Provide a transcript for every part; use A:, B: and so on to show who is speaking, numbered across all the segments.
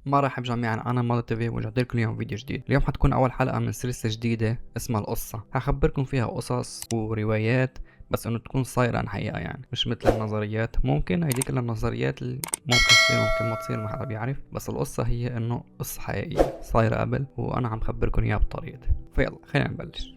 A: مرحبا جميعا، انا ماضي تيفي ورجعت لكم اليوم فيديو جديد. اليوم حتكون اول حلقه من سلسله جديده اسمها القصه. هخبركم فيها قصص وروايات، بس انه تكون صايره عن حقيقه، يعني مش مثل النظريات. ممكن هيديك النظريات اللي ممكن تصير ممكن ما تصير، ما حدا بيعرف، بس القصه هي انه قصه حقيقيه صايره قبل وانا عم خبركم اياها بطريقتي. فيلا خلينا نبلش.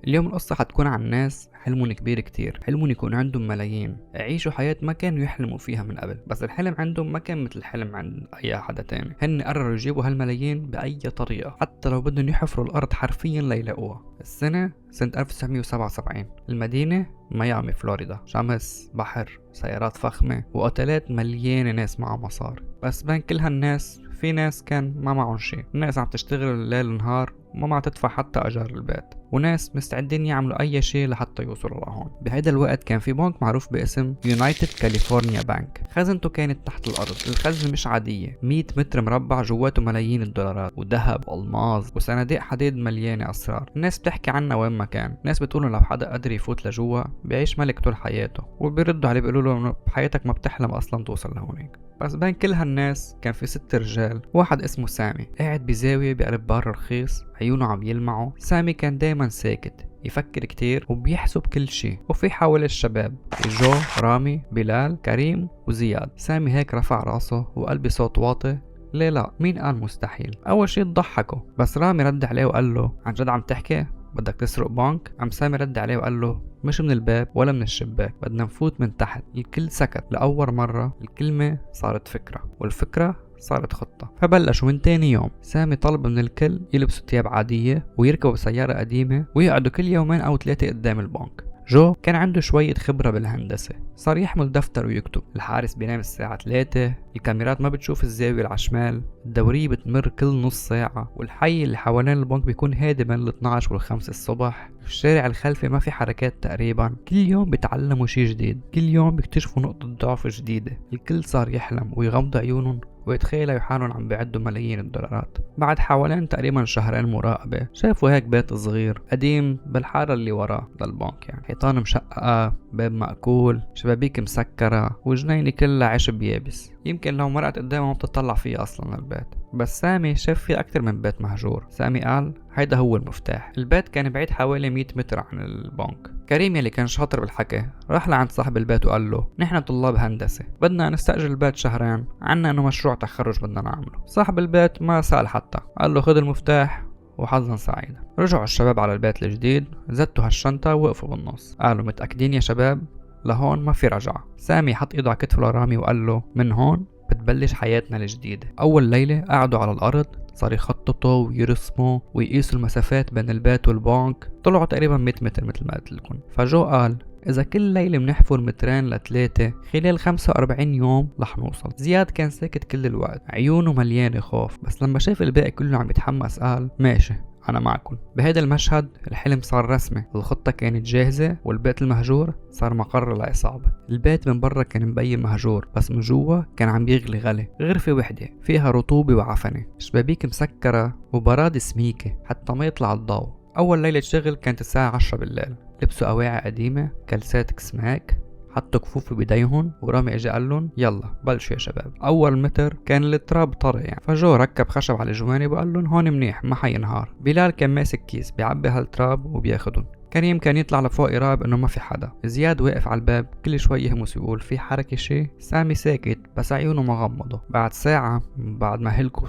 A: اليوم القصة حتكون عن ناس حلمهم كبير كتير، حلمهم يكون عندهم ملايين، يعيشوا حياة ما كانوا يحلموا فيها من قبل، بس الحلم عندهم ما كان مثل الحلم عند أي حدا تاني. هن قرروا يجيبوا هالملايين بأي طريقة، حتى لو بدهم يحفروا الأرض حرفيا ليلاقوها. السنة سنة 1977. المدينة ميامي فلوريدا، شمس، بحر، سيارات فخمة، وأوتيلات مليانة ناس معها مصاري. بس بين كل هالناس في ناس كان ما معهم شي، الناس عم تشتغل الليل نهار وما معها تدفع حتى أجار البيت، وناس مستعدين يعملوا أي شيء لحتى يوصلوا لهون. بهيدا الوقت كان في بنك معروف باسم يونايتد كاليفورنيا بانك. خزنته كانت تحت الأرض، الخزنة مش عادية، 100 متر مربع جواته ملايين الدولارات وذهب وألماز وصناديق حديد مليانة أسرار. الناس بتحكي عنها وين ما كان، الناس بتقولوا لو حدا قدر يفوت لجوا بيعيش ملك طول حياته، وبيردوا عليه بيقولوا له إنه بحياتك ما بتحلم أصلا توصل لهونيك. بس بين كل هالناس كان في 6 رجال، واحد اسمه سامي قاعد بزاوية بقلب بار رخيص، عيونه عم يلمعوا. سامي كان دايما ساكت، يفكر كتير وبيحسب كل شي. وفي حوالي الشباب جو، رامي، بلال، كريم وزياد. سامي هيك رفع راسه وقال بصوت واطي: ليه لا، مين قال مستحيل؟ اول شي ضحكوا، بس رامي رد عليه وقال له: عن جد عم تحكي؟ بدك تسرق بنك؟ عم سامي رد عليه وقال له: مش من الباب ولا من الشباك، بدنا نفوت من تحت. الكل سكت. لأول مرة الكلمة صارت فكرة، والفكرة صارت خطة. فبلشوا من تاني يوم. سامي طلب من الكل يلبسوا ثياب عادية ويركبوا سيارة قديمة ويقعدوا كل يومين أو 3 قدام البنك. جو كان عنده شوية خبرة بالهندسة، صار يحمل دفتر ويكتب. الحارس بينام الساعة 3، الكاميرات ما بتشوف الزاوية على الشمال، الدورية بتمر كل نص ساعة، والحي اللي حوالين البنك بيكون هادي بين 12 وال5 الصبح. الشارع الخلفي ما في حركات تقريبا. كل يوم بيتعلموا شي جديد، كل يوم بيكتشفوا نقطة ضعف جديدة. الكل صار يحلم ويغمض عيونهم ويتخيلوا حالهم عم بيعدوا ملايين الدولارات. بعد حوالين تقريبا شهرين مراقبة، شافوا هيك بيت صغير قديم بالحارة اللي وراه للبنك، يعني حيطان مشققة، باب مقكول، شبابيك مسكرة، وجنينة كلها عشب يابس. يمكن لو مرقت قدامه ما بتطلع فيه اصلا البيت. بس سامي شاف فيه اكتر من بيت مهجور. سامي قال: هيدا هو المفتاح. البيت كان بعيد حوالي 100 متر عن البنك. كريم يلي كان شاطر بالحكي راح لعند صاحب البيت وقال له: نحن طلاب هندسة، بدنا نستأجر البيت شهرين، عنا انه مشروع تخرج بدنا نعمله. صاحب البيت ما سأل حتى، قال له: خذ المفتاح وحظا سعيدا. رجعوا الشباب على البيت الجديد، زتوا هالشنطة ووقفوا بالنص. قالوا: متأكدين يا شباب؟ لهون ما في رجعة. سامي حط ايده على كتفه لرامي وقال له: من هون بتبلش حياتنا الجديدة. أول ليلة قعدوا على الأرض، صار يخططوا ويرسموا ويقيسوا المسافات بين البيت والبنك. طلعوا تقريبا 100 متر مثل ما قلت لكم. فجو قال: إذا كل ليلة بنحفر مترين ل3 خلال 45 يوم رح نوصل. زياد كان ساكت كل الوقت، عيونه مليانة خوف، بس لما شاف الباقي كله عم يتحمس قال: ماشي، أنا معكم. بهذا المشهد الحلم صار رسمي، الخطة كانت جاهزة، والبيت المهجور صار مقر العصابة. البيت من برا كان مبين مهجور، بس من جوا كان عم يغلي غلي. غرفة وحدة فيها رطوبة وعفنة، شبابيك مسكرة وبراد سميكة حتى ما يطلع الضوء. أول ليلة شغل كانت الساعة 10 بالليل. لبسوا أواعي قديمة، كلسات سماك، حطوا كفوف بايديهم، ورامي اجى قال لهم: يلا بلشوا يا شباب. اول متر كان التراب طري يعني، فجو ركب خشب على الجوانب وقال لهم: هون منيح ما حينهار. بلال كان ماسك كيس بيعبي هالتراب وبياخدهم. كريم كان يطلع لفوق يراقب انه ما في حدا. زياد واقف على الباب كل شوي يهمس يقول: في حركة شي؟ سامي ساكت بس عيونه ما غمضوا. بعد ساعة، بعد ما هلكوا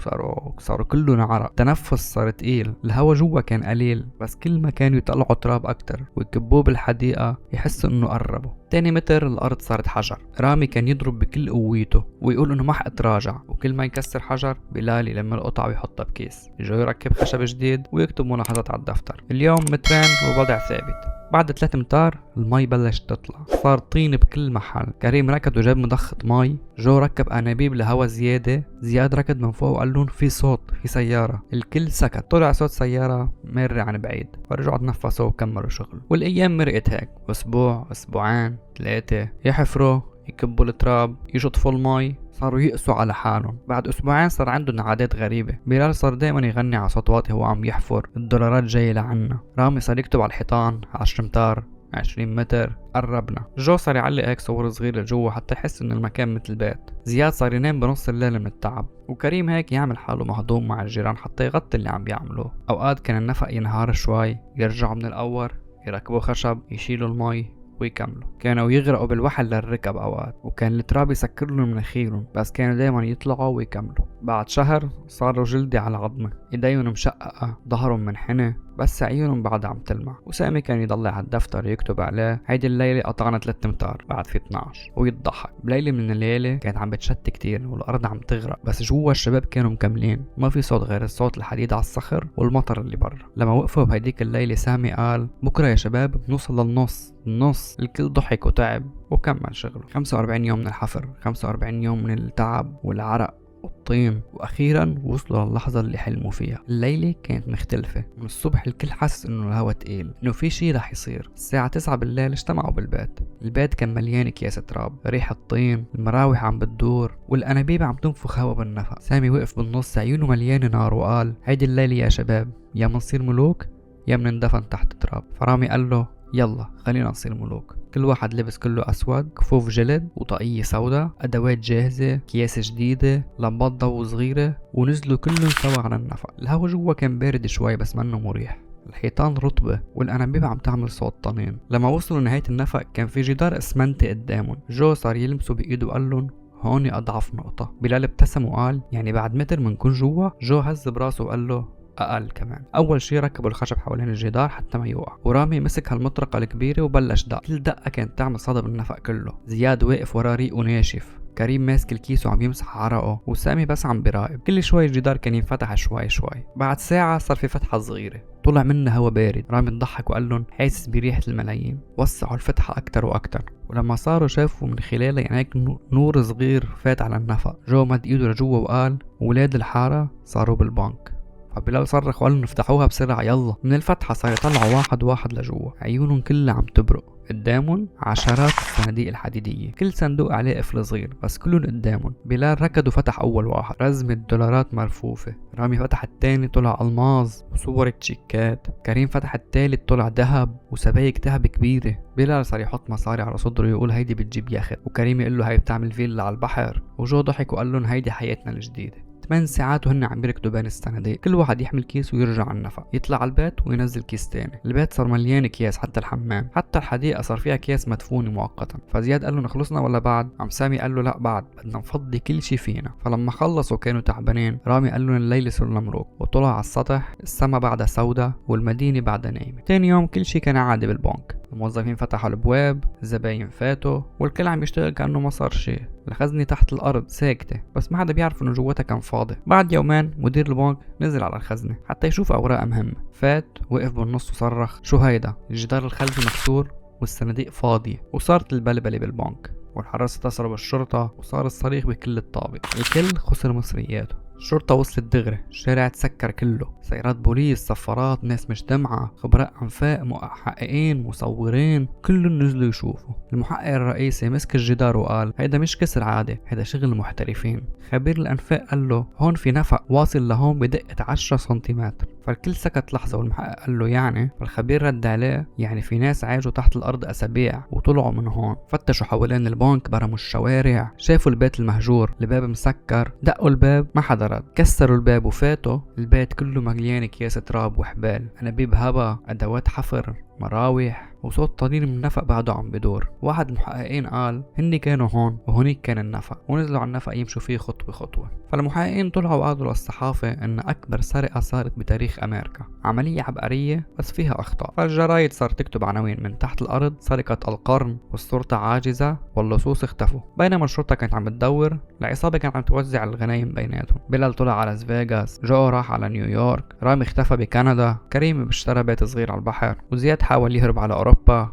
A: صاروا كلهم عرق، تنفس صار تقيل، الهوا جوا كان قليل، بس كل ما كانوا يطلعوا تراب اكتر ويكبوه بالحديقة يحسوا انه قربوا. تاني متر الارض صارت حجر. رامي كان يضرب بكل قوته ويقول انه ما حاتراجع، وكل ما يكسر حجر بلال يلم القطع ويحطها بكيس. جو يركب خشب جديد ويكتب ملاحظات على الدفتر. اليوم مترين ووضع ثابت. بعد 3 امتار المي بلشت تطلع، صار طين بكل محل. كريم ركض وجاب مضخة مي، جو ركب انابيب لهوا زيادة، زياد ركض من فوق وقال لهم: في صوت، في سيارة. الكل سكت. طلع صوت سيارة مارة عن بعيد، فرجعوا تنفسوا وكملوا شغل. والايام مرقت هيك، اسبوع، اسبوعين، 3، يحفروا، يكبوا التراب، يشطفوا المي، صاروا يقسوا على حالهم. بعد أسبوعين صار عندهم عادات غريبة. بلال صار دايما يغني على صوت واطي وهو عم يحفر، الدولارات جاية لعنا. رامي صار يكتب على الحيطان 10 امتار 20 متر قربنا. جو صار يعلق هيك صور صغيرة لجوا حتى يحس إن المكان مثل بيت. زياد صار ينام بنص الليل من التعب، وكريم هيك يعمل حاله مهضوم مع الجيران حتى يغطي اللي عم بيعملوه. أوقات كان النفق ينهار شوي، يرجعوا من الأول، يركبوا خشب، يشيلوا المي ويكملوا. كانوا يغرقوا بالوحل للركب أوقات، وكان التراب يسكر لهم مناخيرهم، بس كانوا دايما يطلعوا ويكملوا. بعد شهر صاروا جلدي على عظمة، ايديهم مشققة، ظهرهم منحنى، بس عيونهم بعدها عم تلمع. وسامي كان يضل على الدفتر يكتب عليه هيدي الليلة قطعنا 3 امتار بعد في 12، ويضحك. بليلة من الليلة كانت عم بتشتي كتير والأرض عم تغرق، بس جوا الشباب كانوا مكملين، ما في صوت غير الصوت الحديد على الصخر والمطر اللي برا. لما وقفوا بهيديك الليلة سامي قال بكرة يا شباب بنوصل للنص. الكل ضحك وتعب وكمل شغله. 45 يوم من الحفر، 45 يوم من التعب والعرق والطين، واخيرا وصلوا للحظة اللي حلموا فيها. الليلة كانت مختلفة. من الصبح الكل حس انه الهوا تقيل، انه في شي رح يصير. الساعة 9 بالليل اجتمعوا بالبيت. البيت كان مليان اكياس تراب، ريحة طين، المراوح عم بتدور، والانابيب عم تنفخ هوا بالنفق. سامي وقف بالنص عيونه مليانة نار وقال هيدي الليلة يا شباب يا منصير ملوك يا منندفن تحت تراب. فرامي قال له يلا خلينا نصير ملوك. كل واحد لبس كله أسود، كفوف جلد وطاقية سوداء، أدوات جاهزة، أكياس جديدة، لمبات ضوء صغيرة، ونزلوا كلهم سوا على النفق. الهوا جوا كان بارد شوي بس منه مريح. الحيطان رطبة والأنابيب عم تعمل صوت طنين. لما وصلوا لنهاية النفق كان في جدار اسمنتي قدامهم. جو صار يلمسه بإيده وقال لهم هون أضعف نقطة. بلال ابتسم وقال يعني بعد متر منكون جوا؟ جو هز براسه وقال له أقل كمان. أول شي ركبوا الخشب حوالين الجدار حتى ما يوقع، ورامي مسك هالمطرقة الكبيرة وبلش دق. كل دقة كانت تعمل صدى بالنفق كله. زياد واقف ورا ريقه ناشف، كريم ماسك الكيس وعم يمسح عرقه، وسامي بس عم براقب. كل شوي الجدار كان ينفتح شوي شوي. بعد ساعة صار في فتحة صغيرة طلع منها هوا بارد. رامي ضحك وقال لهم حاسس بريحة الملايين. وسعوا الفتحة أكتر وأكتر، ولما صاروا شافوا من خلالها يعني هيك نور صغير فات على النفق. جو مد ايده لجوا وقال ولاد الحارة صاروا بالبنك. فبلال صرخ وقال لهم افتحوها بسرعة يلا. من الفتحة صار يطلعوا واحد واحد لجوا، عيونهم كلها عم تبرق. قدامهم عشرات الصناديق الحديدية، كل صندوق عليه قفل صغير بس كلهم قدامهم. بلال ركض وفتح أول واحد، رزمة دولارات مرفوفة. رامي فتح التاني طلع ألماظ وصور تشيكات. كريم فتح التالت طلع ذهب وسبايك ذهب كبيرة. بلال صار يحط مصاري على صدره يقول هيدي بتجيب يخت، وكريم يقول له هي بتعمل فيلا على البحر. وجو ضحك وقال لهم هيدي حياتنا الجديدة. 8 ساعات وهن عم بيركضوا بين الصناديق، كل واحد يحمل كيس ويرجع على النفق، يطلع على البيت وينزل كيس تاني. البيت صار مليان اكياس حتى الحمام، حتى الحديقة صار فيها اكياس مدفونة مؤقتا. فزياد قال له نخلصنا ولا بعد؟ عم سامي قال له لا بعد، بدنا نفضي كل شي فينا. فلما خلصوا كانوا تعبانين. رامي قال لهم الليلة صرنا مروق، وطلع على السطح. السما بعدها سودة والمدينة بعدها نايمة. تاني يوم كل شي كان عادي بالبنك. الموظفين فتحوا الابواب، الزباين فاتوا، والكل عم يشتغل كأنه ما صار شي. الخزنة تحت الأرض ساكتة بس ما حدا بيعرف إنه جواتها كان فاضي. بعد يومين مدير البنك نزل على الخزنة حتى يشوف أوراق مهمة. فات وقف بالنص وصرخ شو هيدا؟ الجدار الخلفي مكسور والصناديق فاضية. وصارت البلبلة بالبنك، والحراس اتصلوا بالشرطة وصار الصريخ بكل الطابق. الكل خسر مصرياته. الشرطة وصلت دغري، الشارع تسكر كله، سيارات بوليس، صفارات، ناس مجتمعة، خبراء أنفاق، محققين، مصورين، كلهم نزلوا يشوفوا. المحقق الرئيسي مسك الجدار وقال هيدا مش كسر عادي، هيدا شغل محترفين. خبير الأنفاق قال له هون في نفق واصل لهون بدقة 10 سنتيمتر. فالكل سكت لحظة، والمحقق قال له يعني؟ فالخبير رد عليه يعني في ناس عايشوا تحت الأرض أسابيع وطلعوا من هون. فتشوا حوالين البنك، برموا الشوارع، شافوا البيت المهجور، الباب مسكر، دقوا الباب ما حدا رد. كسروا الباب وفاتوا. البيت كله مليان اكياس تراب وحبال، انابيب هبا، ادوات حفر، مراوح، وصوت طنين من النفق بعده عم بدور. واحد المحققين قال هني كانوا هون وهنيك كان النفق، ونزلوا على النفق يمشوا فيه خطوة خطوة. فالمحققين طلعوا وقالوا للصحافة ان اكبر سرقة صارت بتاريخ امريكا، عملية عبقرية بس فيها اخطاء. فالجرايد صار تكتب عناوين من تحت الارض سرقة القرن، والشرطة عاجزة، واللصوص اختفوا. بينما الشرطة كانت عم تدور، العصابة كانت عم توزع الغنايم بيناتهم. بلال طلع على فيغاس، جو راح على نيويورك، رامي اختفى بكندا، كريم اشترى بيت صغير على البحر، وزياد حاول يهرب على اوروبا،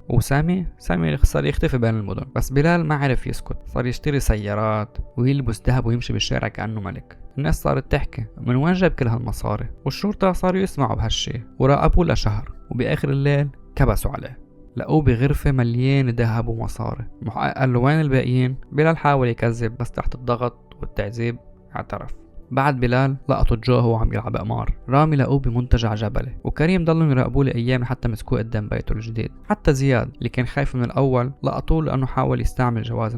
A: وسامي صار يختفي بين المدن. بس بلال ما عرف يسكت، صار يشتري سيارات ويلبس ذهب ويمشي بالشارع كأنه ملك. الناس صارت تحكي من وين جاب كل هالمصاري، والشرطة صاروا يسمعوا بهالشي وراقبوه لشهر. وبآخر الليل كبسوا عليه، لقوه بغرفة مليانة ذهب ومصاري. المحقق قال له وين الباقيين؟ بلال حاول يكذب بس تحت الضغط والتعذيب اعترف. بعد بلال لقطوا جو وهو عم يلعب قمار، رامي لقوه بمنتجع جبلي، وكريم ضلوا يراقبوه لأيام حتى مسكوه قدام بيته الجديد. حتى زياد اللي كان خايف من الأول لقطوه لأنه حاول يستعمل جواز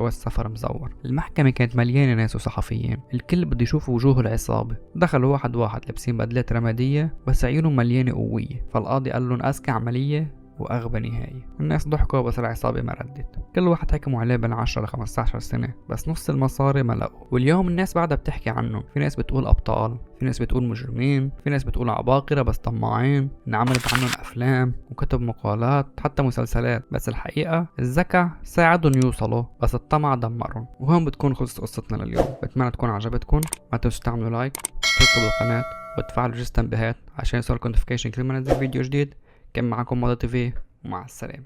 A: سفر مزور. المحكمة كانت مليانة ناس وصحفيين، الكل بده يشوف وجوه العصابة. دخلوا واحد لابسين بدلات رمادية بس عيونهم مليانة قوية، فالقاضي قال لهم أذكى عملية وأغبى نهاية. الناس ضحكوا بس العصابة ما ردت. كل واحد حكموا عليه بين 10 ل 15 سنة، بس نص المصاري ما لقوا. واليوم الناس بعدها بتحكي عنه، في ناس بتقول أبطال، في ناس بتقول مجرمين، في ناس بتقول عباقرة بس طماعين، انعملت عنهم أفلام وكتب مقالات حتى مسلسلات. بس الحقيقة الذكاء ساعدهم يوصلوا بس الطمع دمرهم. وهون بتكون خلصت قصتنا لليوم. بتمنى تكون عجبتكم. ما تنسوا تعملوا لايك، تشتركوا بالقناة وتفعلوا جرس التنبيهات عشان يوصلكم نوتيفيكيشن كل ما ننزل فيديو جديد. كان معكم موضة تي في، ومع السلامة.